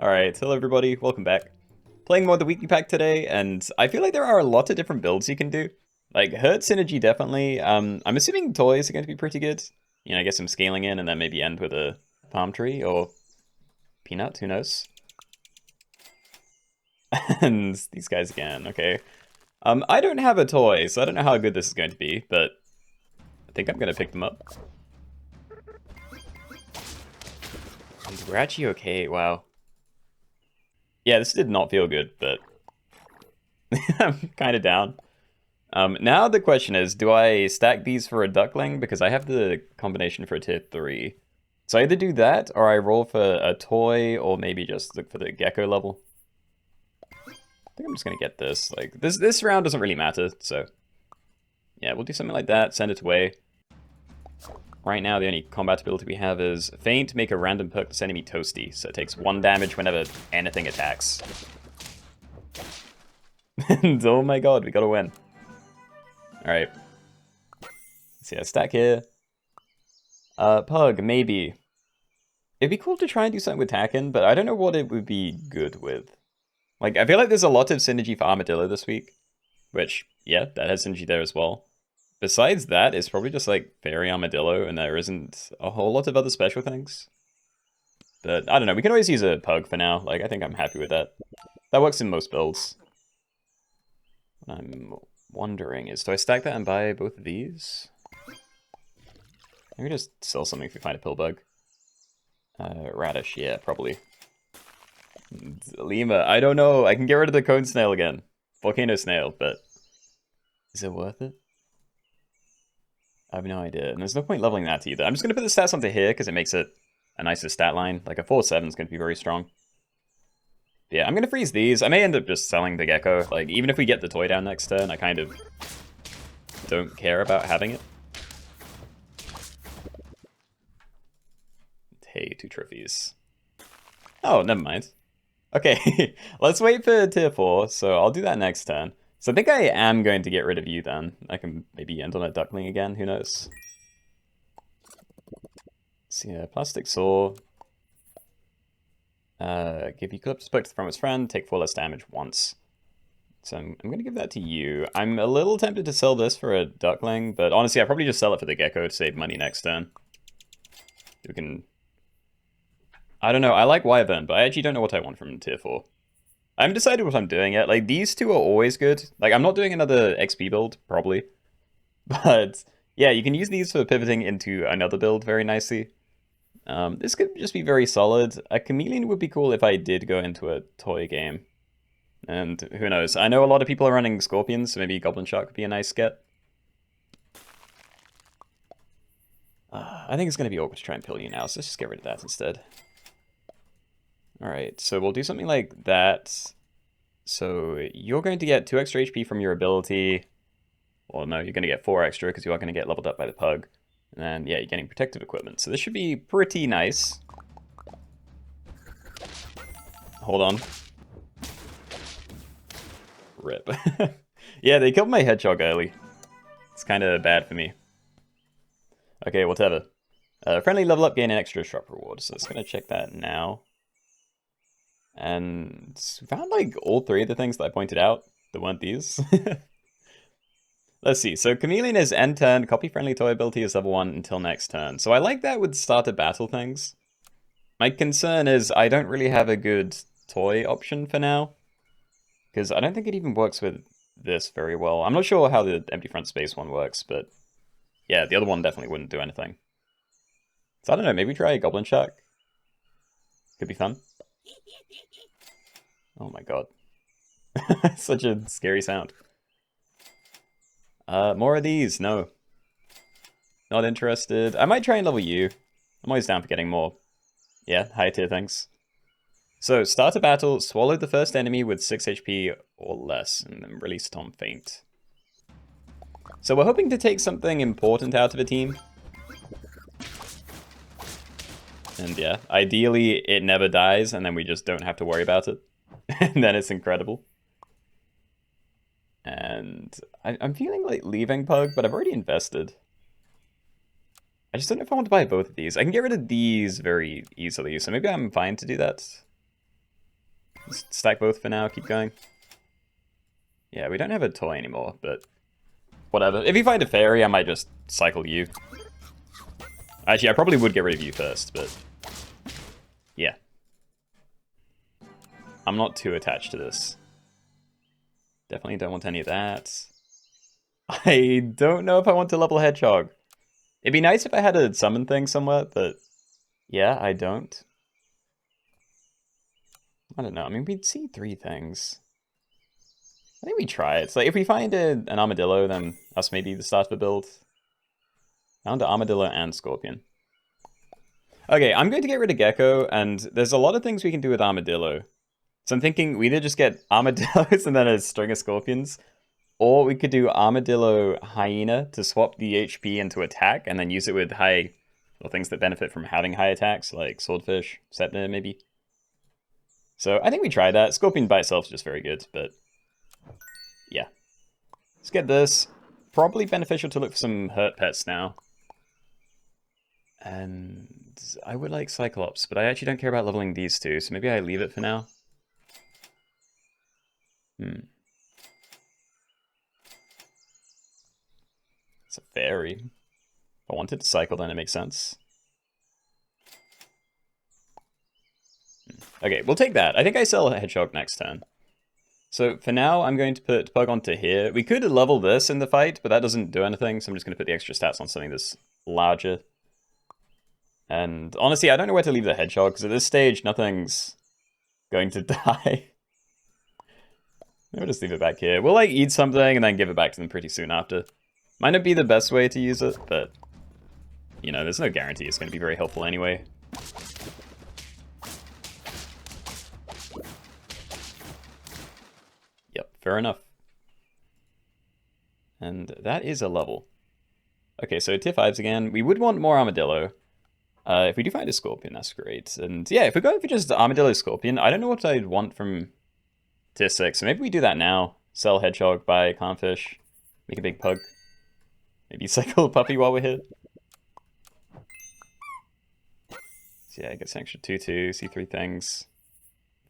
Alright, hello everybody, welcome back. Playing more of the weekly pack today, and I feel like there are a lot of different builds you can do. Like, hurt synergy definitely. I'm assuming toys are going to be pretty good. You know, get some scaling in and then maybe end with a palm tree or peanut, who knows? And these guys again, okay. I don't have a toy, so I don't know how good this is going to be, but I think I'm going to pick them up. And we're actually okay, wow. Yeah, this did not feel good, but I'm kind of down. Now the question is, do I stack these for a duckling? Because I have the combination for a tier 3. So I either do that, or I roll for a toy, or maybe just look for the gecko level. I think I'm just gonna get this. Like, this round doesn't really matter, so... yeah, we'll do something like that, send it away. Right now, the only combat ability we have is Feint, make a random perk this enemy toasty, so it takes 1 damage whenever anything attacks. And oh my god, we gotta win. Alright. Let's see, a stack here. Pug, maybe. It'd be cool to try and do something with Tacken, but I don't know what it would be good with. Like, I feel like there's a lot of synergy for Armadillo this week. Which, yeah, that has synergy there as well. Besides that, it's probably just like Fairy Armadillo, and there isn't a whole lot of other special things. But, I don't know, we can always use a Pug for now. Like, I think I'm happy with that. That works in most builds. What I'm wondering is, do I stack that and buy both of these? Maybe just sell something if we find a pill bug. Radish, yeah, probably. Lima, I don't know. I can get rid of the cone snail again. Volcano snail, but... is it worth it? I have no idea. And there's no point leveling that either. I'm just going to put the stats onto here because it makes it a nicer stat line. Like a 4-7 is going to be very strong. Yeah, I'm going to freeze these. I may end up just selling the gecko. Like, even if we get the toy down next turn, I kind of don't care about having it. Hey, 2 trophies. Oh, never mind. Okay, let's wait for tier 4, so I'll do that next turn. So I think I am going to get rid of you then. I can maybe end on a duckling again, who knows. So yeah, plastic saw. Give Eucalyptus book from his friend, take 4 less damage once. So I'm going to give that to you. I'm a little tempted to sell this for a duckling, but honestly, I'll probably just sell it for the gecko to save money next turn. We can... I don't know, I like Wyvern, but I actually don't know what I want from tier 4. I haven't decided what I'm doing yet. Like, these two are always good. Like, I'm not doing another XP build, probably. But, yeah, you can use these for pivoting into another build very nicely. This could just be very solid. A chameleon would be cool if I did go into a toy game. And who knows? I know a lot of people are running scorpions, so maybe Goblin Shark would be a nice get. I think it's going to be awkward to try and pill you now, so let's just get rid of that instead. Alright, so we'll do something like that. So you're going to get 2 extra HP from your ability. Well, no, you're going to get 4 extra because you are going to get leveled up by the pug. And then, yeah, you're getting protective equipment. So this should be pretty nice. Hold on. Rip. Yeah, they killed my hedgehog early. It's kind of bad for me. Okay, whatever. Friendly level up, gain an extra shop reward. So it's going to check that now. And found like all 3 of the things that I pointed out that weren't these. Let's see. So chameleon is end turn, copy friendly toy ability is level 1 until next turn. So I like that with start of battle things. My concern is I don't really have a good toy option for now. Because I don't think it even works with this very well. I'm not sure how the empty front space one works, but yeah, the other one definitely wouldn't do anything. So I don't know, maybe try a Goblin Shark. Could be fun. Oh my god. Such a scary sound. More of these, no. Not interested. I might try and level you. I'm always down for getting more. Yeah, higher tier things. So, start a battle, swallow the first enemy with 6 HP or less, and then release it on Feint. So we're hoping to take something important out of a team. And yeah, ideally it never dies, and then we just don't have to worry about it. And then it's incredible. And I'm feeling like leaving Pug, but I've already invested. I just don't know if I want to buy both of these. I can get rid of these very easily, so maybe I'm fine to do that. Just stack both for now, keep going. Yeah, we don't have a toy anymore, but whatever. If you find a fairy, I might just cycle you. Actually, I probably would get rid of you first, but yeah. I'm not too attached to this. Definitely don't want any of that. I don't know if I want to level Hedgehog. It'd be nice if I had a summon thing somewhere, but yeah, I don't. I don't know. I mean, we'd see 3 things. I think we try it. It's like, if we find an Armadillo, then that's maybe the start of a build. Down to Armadillo and Scorpion. Okay, I'm going to get rid of Gecko, and there's a lot of things we can do with Armadillo. So I'm thinking we either just get Armadillos and then a string of Scorpions, or we could do Armadillo Hyena to swap the HP into attack, and then use it with high, or things that benefit from having high attacks, like Swordfish, Sepna, maybe. So I think we try that. Scorpion by itself is just very good, but yeah. Let's get this. Probably beneficial to look for some hurt pets now. And I would like Cyclops, but I actually don't care about leveling these 2, so maybe I leave it for now. It's a fairy. If I wanted to cycle, then it makes sense. Okay, we'll take that. I think I sell a Hedgehog next turn. So for now, I'm going to put Pug onto here. We could level this in the fight, but that doesn't do anything, so I'm just going to put the extra stats on something that's larger. And honestly, I don't know where to leave the Hedgehog, because at this stage, nothing's going to die. Maybe just leave it back here. We'll like eat something and then give it back to them pretty soon after. Might not be the best way to use it, but you know, there's no guarantee it's going to be very helpful anyway. Yep, fair enough. And that is a level. Okay, so tier 5s again. We would want more Armadillo. If we do find a Scorpion, that's great. And yeah, if we're going for just Armadillo Scorpion, I don't know what I'd want from tier 6. So maybe we do that now. Sell Hedgehog, buy Clownfish, make a big Pug. Maybe cycle Puppy while we're here. So yeah, I guess an extra 2/2, see 3 things.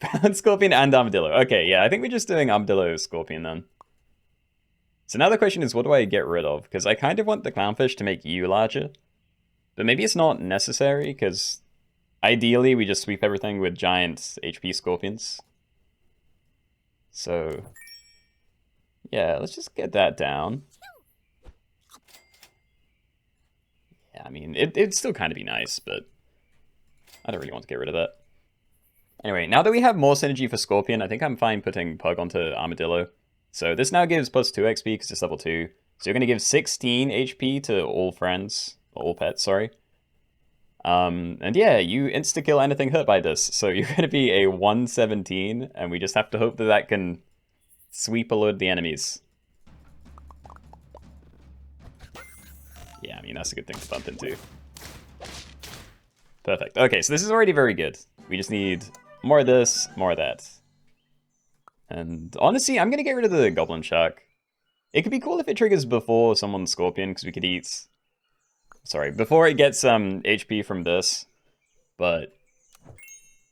Found Scorpion and Armadillo. Okay, yeah, I think we're just doing Armadillo Scorpion then. So now the question is, what do I get rid of? Because I kind of want the Clownfish to make you larger. But maybe it's not necessary, because ideally we just sweep everything with giant HP Scorpions. So yeah, let's just get that down. Yeah, I mean, it'd still kind of be nice, but I don't really want to get rid of that. Anyway, now that we have more synergy for Scorpion, I think I'm fine putting Pug onto Armadillo. So this now gives plus 2 XP because it's level 2. So you're going to give 16 HP to all friends, or all pets, sorry. And yeah, you insta-kill anything hurt by this. So you're going to be a 117, and we just have to hope that that can sweep a load of the enemies. Yeah, I mean, that's a good thing to bump into. Perfect. Okay, so this is already very good. We just need more of this, more of that. And honestly, I'm going to get rid of the Goblin Shark. It could be cool if it triggers before someone's Scorpion, because we could eat... Sorry, before it gets HP from this. But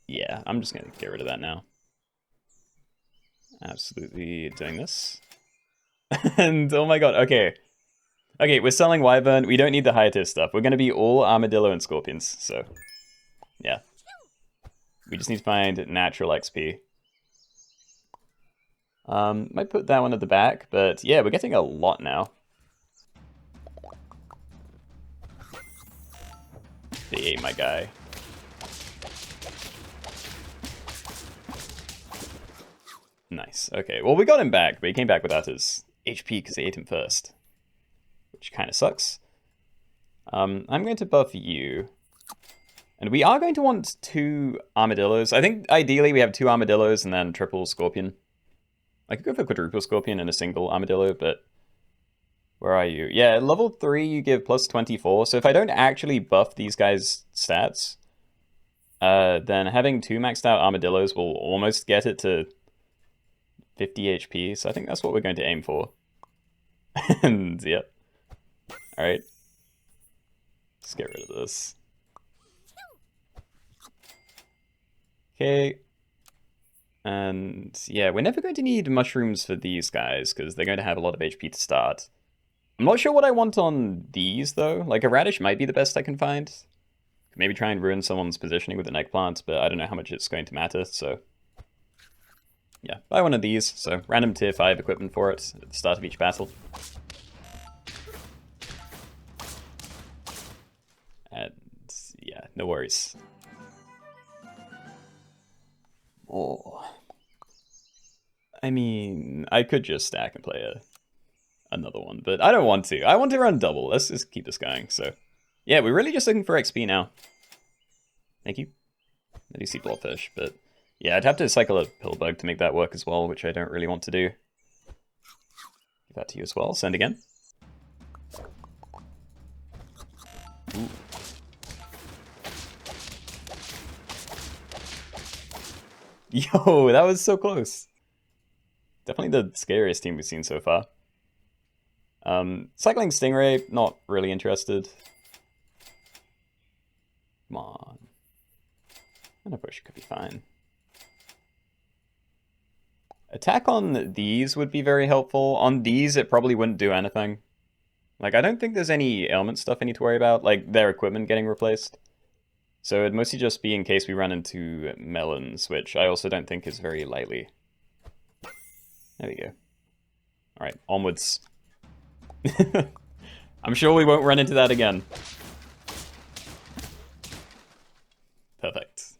yeah, I'm just going to get rid of that now. Absolutely doing this. And oh my god, okay. Okay, we're selling Wyvern. We don't need the higher tier stuff. We're going to be all Armadillo and Scorpions, so yeah. We just need to find natural XP. Might put that one at the back, but yeah, we're getting a lot now. They ate my guy. Nice, okay. Well, we got him back, but he came back without his HP because they ate him first. Which kind of sucks. I'm going to buff you. And we are going to want 2 Armadillos. I think ideally we have 2 Armadillos and then triple Scorpion. I could go for quadruple Scorpion and a single Armadillo, but... Where are you? Yeah, level 3 you give plus 24. So if I don't actually buff these guys' stats, then having 2 maxed out Armadillos will almost get it to 50 HP. So I think that's what we're going to aim for. And, yep. Alright. Let's get rid of this. Okay. And yeah, we're never going to need mushrooms for these guys, because they're going to have a lot of HP to start. I'm not sure what I want on these, though. Like, a radish might be the best I can find. Maybe try and ruin someone's positioning with an eggplant, but I don't know how much it's going to matter, so... yeah, buy one of these, so random tier 5 equipment for it at the start of each battle. And yeah, no worries. Oh. I mean, I could just stack and play another one, but I don't want to. I want to run double. Let's just keep this going, so... yeah, we're really just looking for XP now. Thank you. I do see blobfish, but... yeah, I'd have to cycle a pillbug to make that work as well, which I don't really want to do. Give that to you as well. Send again. Ooh. Yo, that was so close. Definitely the scariest team we've seen so far. Cycling Stingray, not really interested. Come on. And a bush could be fine. Attack on these would be very helpful. On these, it probably wouldn't do anything. Like, I don't think there's any ailment stuff I need to worry about, like their equipment getting replaced. So it'd mostly just be in case we run into melons, which I also don't think is very likely. There we go. Alright, onwards. I'm sure we won't run into that again. Perfect.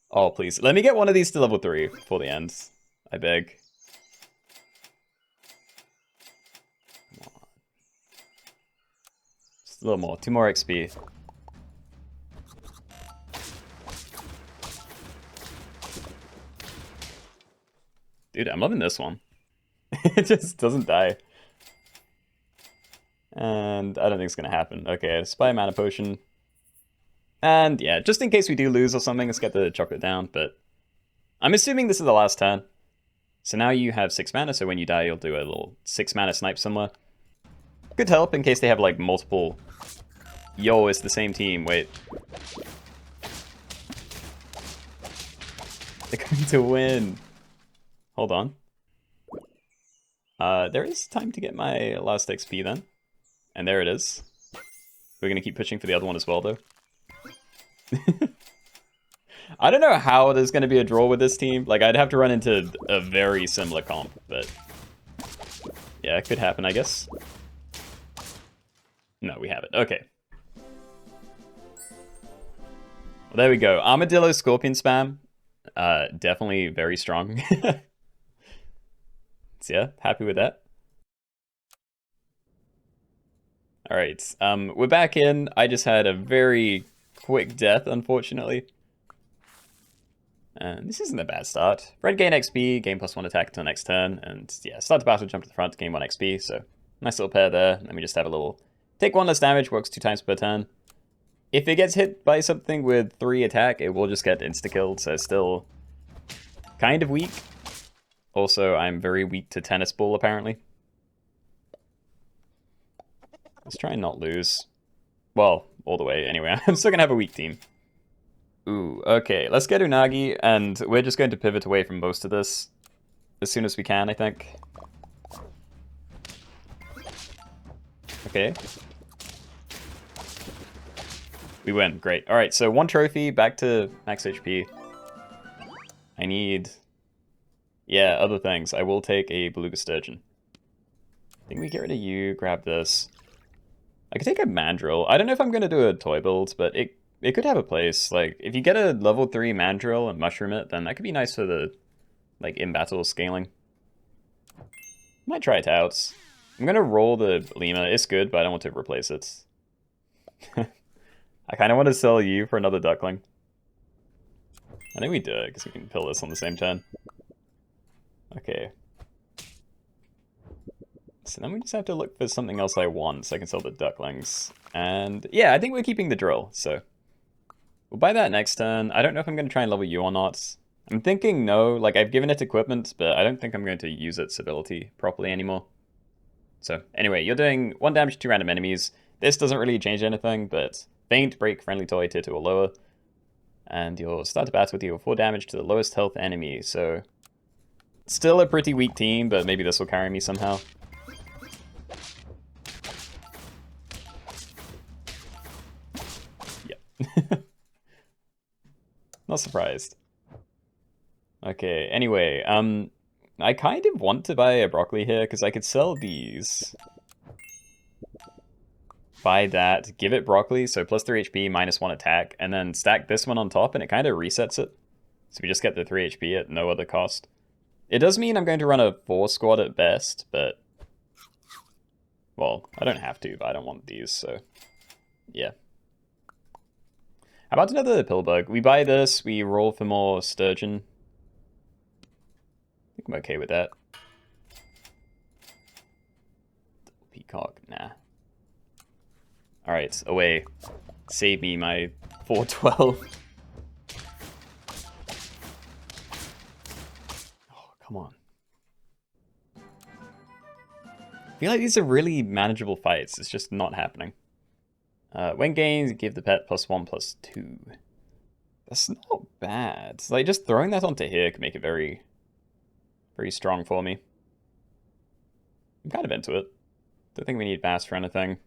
Oh, please. Let me get one of these to level 3 before the end. I beg. Come on. Just a little more. 2 more XP. Dude, I'm loving this one. It just doesn't die. And I don't think it's going to happen. Okay, spy mana potion. And yeah, just in case we do lose or something, let's get the chocolate down. But I'm assuming this is the last turn. So now you have 6 mana, so when you die, you'll do a little 6 mana snipe somewhere. Good help in case they have like multiple... yo, it's the same team, wait. They're going to win. Hold on. There is time to get my last XP then. And there it is. We're going to keep pushing for the other one as well, though. I don't know how there's going to be a draw with this team. Like, I'd have to run into a very similar comp, but... yeah, it could happen, I guess. No, we haven't. Okay. Well, there we go. Armadillo Scorpion spam. Definitely very strong. So yeah, happy with that. Alright, we're back in. I just had a very quick death, unfortunately. And this isn't a bad start. Red gain XP, gain +1 attack until next turn, and yeah, start the battle, jump to the front, gain 1 XP, so nice little pair there. Let me just have a little... take 1 less damage, works 2 times per turn. If it gets hit by something with 3 attack, it will just get insta-killed, so still kind of weak. Also, I'm very weak to tennis ball, apparently. Let's try and not lose. Well, all the way, anyway. I'm still gonna have a weak team. Ooh, okay. Let's get Unagi, and we're just going to pivot away from most of this as soon as we can, I think. Okay. We win. Great. Alright, so 1 trophy, back to max HP. I need... yeah, other things. I will take a beluga sturgeon. I think we get rid of you, grab this. I could take a mandrill. I don't know if I'm going to do a toy build, but it could have a place. Like, if you get a level 3 mandrill and mushroom it, then that could be nice for the, like, in-battle scaling. Might try it out. I'm going to roll the Lima. It's good, but I don't want to replace it. I kind of want to sell you for another duckling. I think we do it, because we can pill this on the same turn. Okay. So then we just have to look for something else I want so I can sell the ducklings. And yeah, I think we're keeping the drill, so... we'll buy that next turn. I don't know if I'm going to try and level you or not. I'm thinking no, like I've given it equipment, but I don't think I'm going to use its ability properly anymore. So anyway, you're doing 1 damage to random enemies. This doesn't really change anything, but faint, break, friendly toy, tier 2 or lower. And you'll start to battle with your 4 damage to the lowest health enemy. So, still a pretty weak team, but maybe this will carry me somehow. Yep. Not surprised. Okay, anyway, I kind of want to buy a broccoli here, because I could sell these. Buy that, give it broccoli, so plus 3 HP, minus 1 attack, and then stack this one on top, and it kind of resets it. So we just get the 3 HP at no other cost. It does mean I'm going to run a 4 squad at best, but... well, I don't have to, but I don't want these, so... yeah. How about another Pillbug? We buy this, we roll for more Sturgeon. I think I'm okay with that. Peacock, nah. Alright, away. Save me my 412. Oh, come on. I feel like these are really manageable fights. It's just not happening. When gained, give the pet +1/+2. That's not bad. Like, just throwing that onto here could make it very, very strong for me. I'm kind of into it. Don't think we need Bass for anything.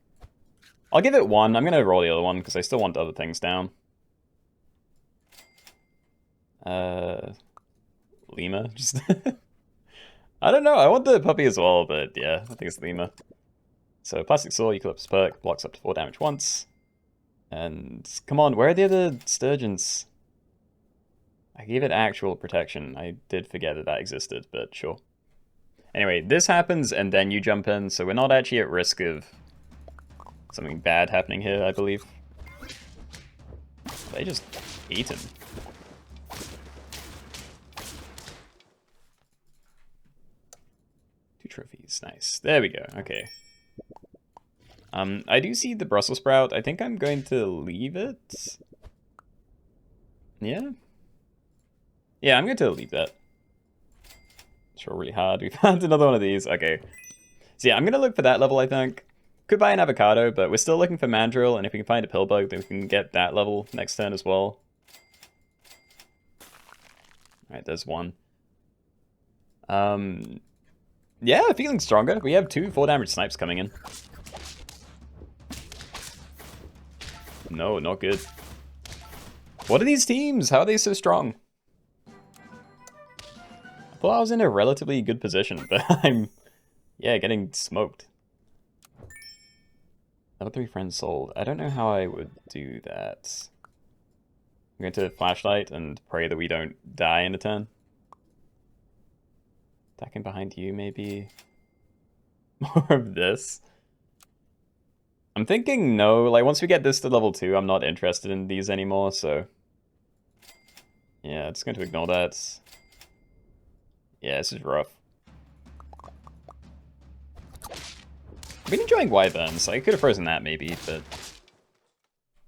I'll give it 1. I'm going to roll the other one because I still want other things down. Lima? Just I don't know. I want the puppy as well, but yeah, I think it's Lima. So Plastic Saw, Eucalyptus Perk, blocks up to 4 damage once. And come on, where are the other Sturgeons? I gave it actual protection. I did forget that that existed, but sure. Anyway, this happens and then you jump in, so we're not actually at risk of something bad happening here, I believe. They just ate him. Trophies, nice. There we go, okay. I do see the Brussels sprout. I think I'm going to leave it. Yeah? Yeah, I'm going to leave that. It's really hard. We found another one of these. Okay. So yeah, I'm going to look for that level, I think. Could buy an avocado, but we're still looking for Mandrill, and if we can find a Pillbug, then we can get that level next turn as well. Alright, there's one. Yeah, feeling stronger. We have 2 4 damage snipes coming in. No, not good. What are these teams? How are they so strong? I thought I was in a relatively good position, but I'm, yeah, getting smoked. Level 3 friends sold. I don't know how I would do that. I'm going to flashlight and pray that we don't die in a turn. Attacking behind you, maybe. More of this. I'm thinking no. Like, once we get this to level 2, I'm not interested in these anymore, so... yeah, just going to ignore that. Yeah, this is rough. I've been enjoying Wyverns. I could have frozen that, maybe, but...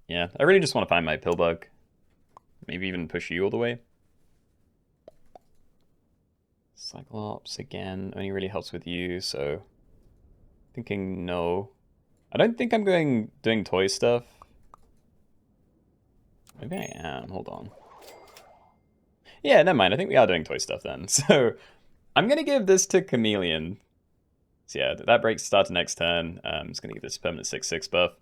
yeah, I really just want to find my Pillbug. Maybe even push you all the way. Cyclops, again, only really helps with you, so... thinking no. I don't think I'm doing toy stuff. Maybe I am, hold on. Yeah, never mind, I think we are doing toy stuff then. So, I'm gonna give this to Chameleon. So yeah, that breaks start to next turn. I'm just gonna give this permanent 6/6 buff.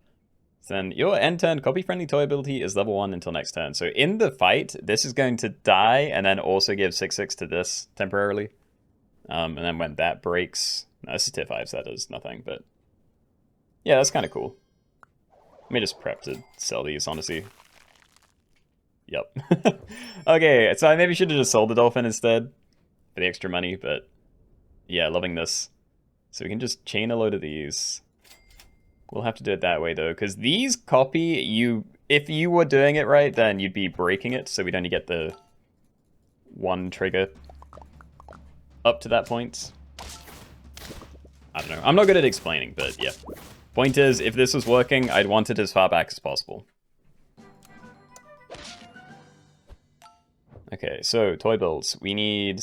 So then your end turn copy-friendly toy ability is level 1 until next turn. So in the fight, this is going to die and then also give 6/6 to this temporarily. And then when that breaks... no, this is tier 5, so that does nothing, but... yeah, that's kind of cool. Let me just prep to sell these, honestly. Yep. Okay, so I maybe should have just sold the dolphin instead for the extra money, but... yeah, loving this. So we can just chain a load of these. We'll have to do it that way, though, because these copy, you... if you were doing it right, then you'd be breaking it, so we'd only get the 1 trigger up to that point. I don't know. I'm not good at explaining, but yeah. Point is, if this was working, I'd want it as far back as possible. Okay, so toy builds. We need...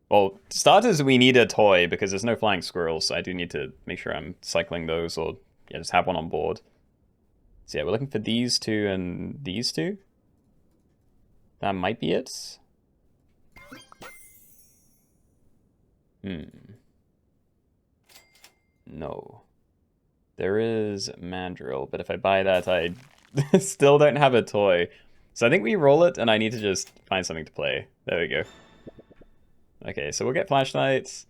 well, starters, we need a toy because there's no flying squirrels, so I do need to make sure I'm cycling those or yeah, just have one on board. So yeah, we're looking for these 2 and these 2. That might be it. No. There is Mandrill, but if I buy that, I still don't have a toy. So I think we roll it, and I need to just find something to play. There we go. Okay, so we'll get flashlights.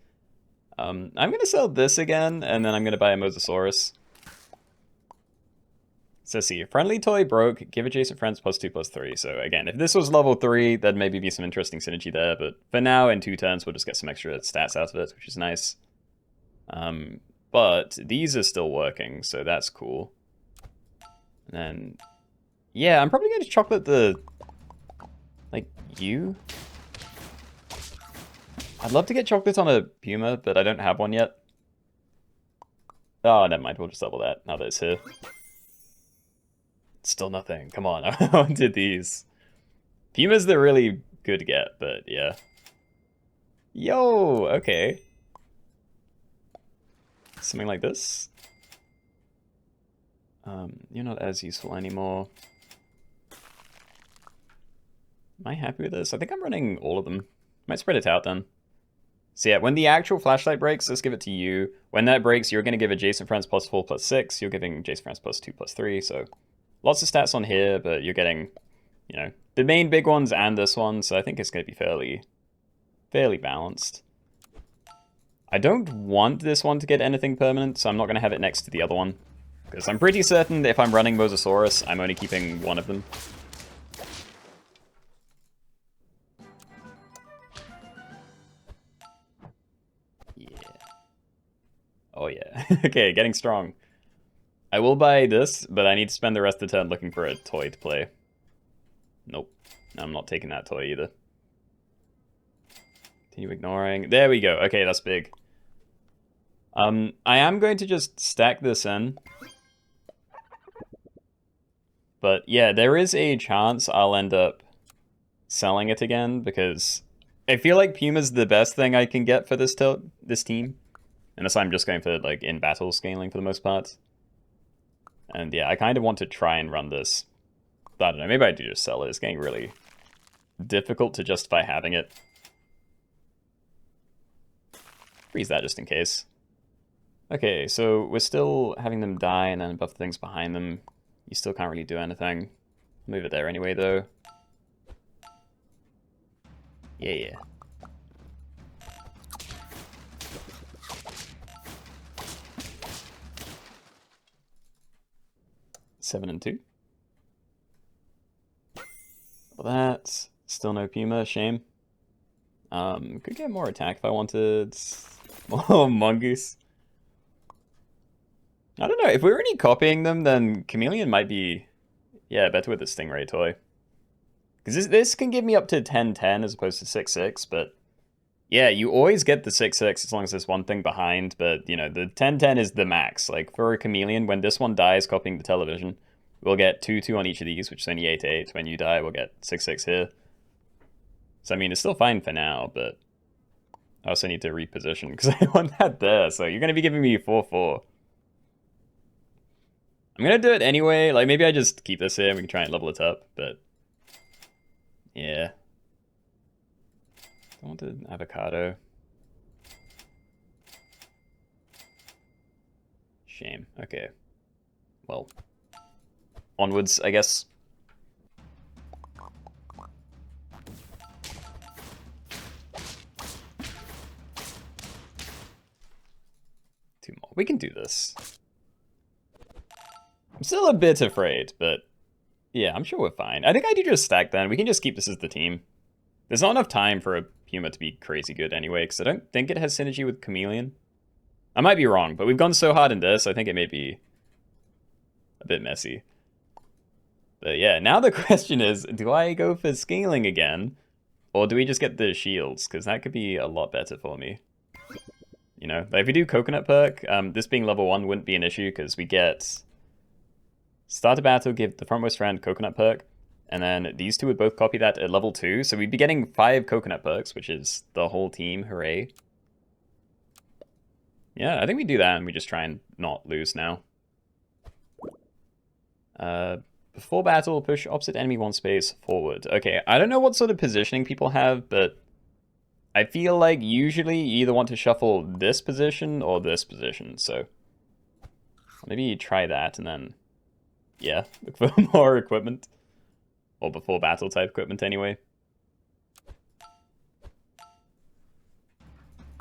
I'm going to sell this again, and then I'm going to buy a Mosasaurus. So see, friendly toy broke, give adjacent friends +2/+3. So again, if this was level 3, there'd maybe be some interesting synergy there, but for now, in 2 turns, we'll just get some extra stats out of it, which is nice. But these are still working, so that's cool. And then, yeah, I'm probably going to chocolate the, like, you? I'd love to get chocolate on a Puma, but I don't have one yet. Oh, never mind, we'll just double that now that it's here. Still nothing. Come on, I wanted these. Pumas, they're really good to get, but yeah. Yo, okay. Something like this. You're not as useful anymore. Am I happy with this? I think I'm running all of them. Might spread it out then. So yeah, when the actual flashlight breaks, let's give it to you. When that breaks, you're going to give adjacent friends +4/+6. You're giving adjacent friends +2/+3, so lots of stats on here, but you're getting, you know, the main big ones and this one, so I think it's going to be fairly balanced. I don't want this one to get anything permanent, so I'm not going to have it next to the other one. Because I'm pretty certain that if I'm running Mosasaurus, I'm only keeping one of them. Yeah. Oh yeah. Okay, getting strong. I will buy this, but I need to spend the rest of the turn looking for a toy to play. Nope. I'm not taking that toy either. Continue ignoring. There we go. Okay, that's big. I am going to just stack this in. But yeah, there is a chance I'll end up selling it again, because I feel like Puma's the best thing I can get for this team. Unless I'm just going for, like, in-battle scaling for the most part. And yeah, I kind of want to try and run this. But I don't know, maybe I do just sell it. It's getting really difficult to justify having it. Freeze that just in case. Okay, so we're still having them die and then buff the things behind them. You still can't really do anything. Move it there anyway, though. Yeah. 7 and 2. Well, that's still no Puma, shame. Could get more attack if I wanted. Oh, Mongoose. I don't know, if we were any copying them, then Chameleon might be, yeah, better with the Stingray toy. Because this can give me up to 10-10 as opposed to 6-6, but yeah, you always get the 6-6 as long as there's one thing behind, but, you know, the 10-10 is the max. Like, for a Chameleon, when this one dies copying the television, we'll get 2-2 on each of these, which is only 8-8. When you die, we'll get 6-6 here. So, I mean, it's still fine for now, but I also need to reposition, because I want that there, so you're going to be giving me 4-4. I'm going to do it anyway. Like, maybe I just keep this here and we can try and level it up, but yeah. I want an avocado. Shame. Okay. Well, onwards, I guess. Two more. We can do this. I'm still a bit afraid, but yeah, I'm sure we're fine. I think I do just stack then. We can just keep this as the team. There's not enough time for a Puma to be crazy good anyway, because I don't think it has synergy with Chameleon. I might be wrong, but we've gone so hard in this, I think it may be a bit messy. But yeah, now the question is, do I go for scaling again? Or do we just get the shields? Because that could be a lot better for me. You know, like if we do Coconut Perk, this being level 1 wouldn't be an issue, because we get start a battle, give the frontmost friend Coconut Perk, and then these two would both copy that at level 2, so we'd be getting 5 Coconut Perks, which is the whole team, hooray. Yeah, I think we do that, and we just try and not lose now. Before battle, push opposite enemy 1 space forward. Okay, I don't know what sort of positioning people have, but I feel like usually you either want to shuffle this position or this position, so maybe you try that and then, yeah, look for more equipment. Or before battle type equipment anyway.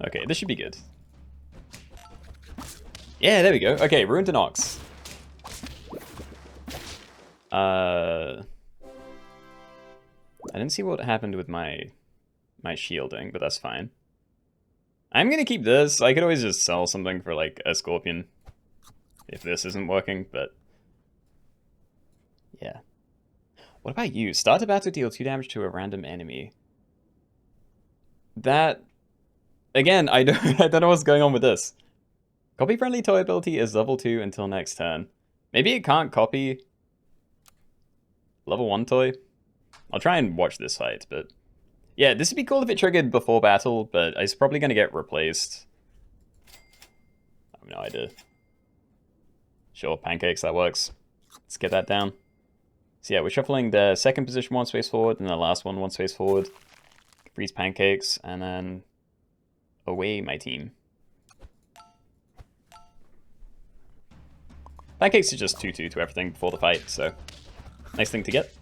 Okay, this should be good. Yeah, there we go. Okay, Ruined an Ox. I didn't see what happened with my shielding, but that's fine. I'm gonna keep this. I could always just sell something for like a scorpion if this isn't working, but yeah. What about you? Start a battle, deal 2 damage to a random enemy. That, again, I don't know what's going on with this. Copy friendly toy ability is level 2 until next turn. Maybe it can't copy level 1 toy. I'll try and watch this fight, but yeah, this would be cool if it triggered before battle, but it's probably going to get replaced. I have no idea. Sure, pancakes, that works. Let's get that down. So yeah, we're shuffling the second position 1 space forward, and the last one 1 space forward. Freeze pancakes, and then away my team. Pancakes is just 2-2 to everything before the fight, so nice thing to get.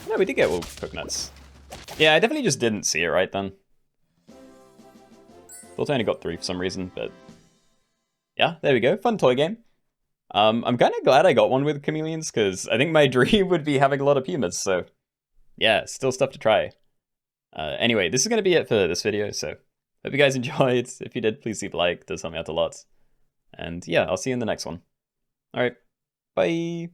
No, we did get all coconuts. Yeah, I definitely just didn't see it right then. Thought I only got 3 for some reason, but yeah, there we go. Fun toy game. I'm kind of glad I got one with chameleons, because I think my dream would be having a lot of pumas, so yeah, still stuff to try. Anyway, this is going to be it for this video, so hope you guys enjoyed. If you did, please leave a like, it does help me out a lot. And yeah, I'll see you in the next one. Alright, bye!